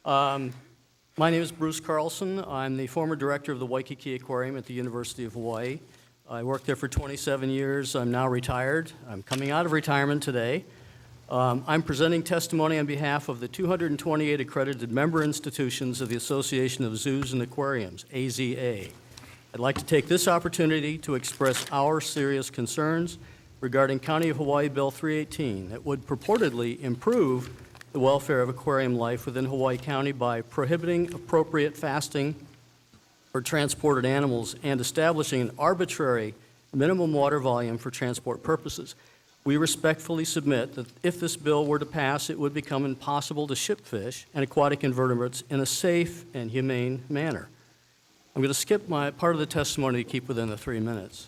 My name is Bruce Carlson. I'm the former director of the Waikiki Aquarium at the University of Hawaii. I worked there for 27 years. I'm now retired. I'm coming out of retirement today. I'm presenting testimony on behalf of the 228 accredited member institutions of the Association of Zoos and Aquariums, AZA. I'd like to take this opportunity to express our serious concerns regarding County of Hawaii Bill 318 that would purportedly improve the welfare of aquarium life within Hawaii County by prohibiting appropriate fasting for transported animals and establishing an arbitrary minimum water volume for transport purposes. We respectfully submit that if this bill were to pass, it would become impossible to ship fish and aquatic invertebrates in a safe and humane manner. I'm going to skip my part of the testimony to keep within the 3 minutes.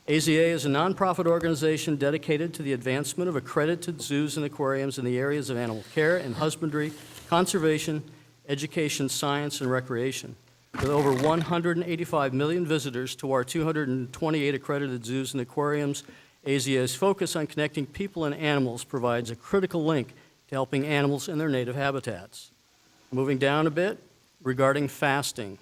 AZA is a nonprofit organization dedicated to the advancement of accredited zoos and aquariums in the areas of animal care and husbandry, conservation, education, science, and recreation. With over 185 million visitors to our 228 accredited zoos and aquariums, AZA's focus on connecting people and animals provides a critical link to helping animals in their native habitats. Moving down a bit, regarding fasting.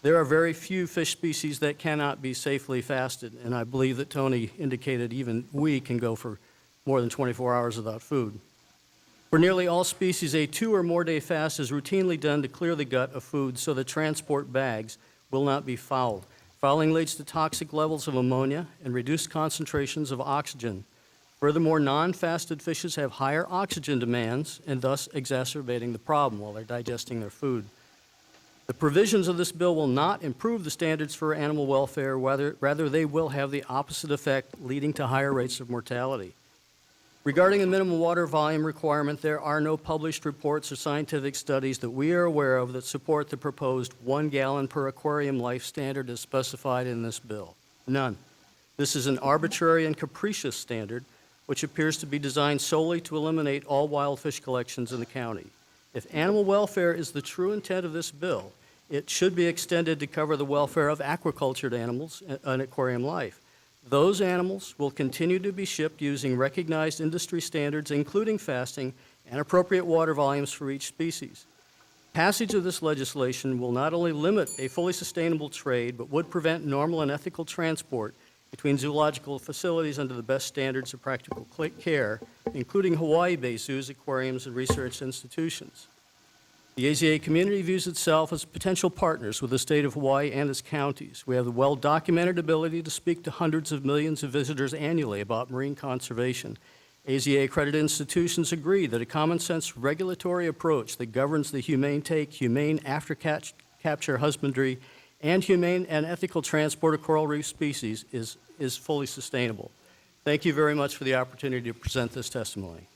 There are very few fish species that cannot be safely fasted, and I believe that Tony indicated even we can go for more than 24 hours without food. For nearly all species, a 2 or more day fast is routinely done to clear the gut of food so the transport bags will not be fouled. Fouling leads to toxic levels of ammonia and reduced concentrations of oxygen. Furthermore, non-fasted fishes have higher oxygen demands and thus exacerbating the problem while they're digesting their food. The provisions of this bill will not improve the standards for animal welfare, rather they will have the opposite effect, leading to higher rates of mortality. Regarding the minimum water volume requirement, there are no published reports or scientific studies that we are aware of that support the proposed 1 gallon per aquarium life standard as specified in this bill. None. This is an arbitrary and capricious standard which appears to be designed solely to eliminate all wild fish collections in the county. If animal welfare is the true intent of this bill, it should be extended to cover the welfare of aquacultured animals and aquarium life. Those animals will continue to be shipped using recognized industry standards, including fasting and appropriate water volumes for each species. Passage of this legislation will not only limit a fully sustainable trade, but would prevent normal and ethical transport between zoological facilities under the best standards of practical care, including Hawaii-based zoos, aquariums, and research institutions. The AZA community views itself as potential partners with the state of Hawaii and its counties. We have the well-documented ability to speak to hundreds of millions of visitors annually about marine conservation. AZA-accredited institutions agree that a common-sense regulatory approach that governs the humane take, humane after-capture husbandry, and humane and ethical transport of coral reef species is fully sustainable. Thank you very much for the opportunity to present this testimony.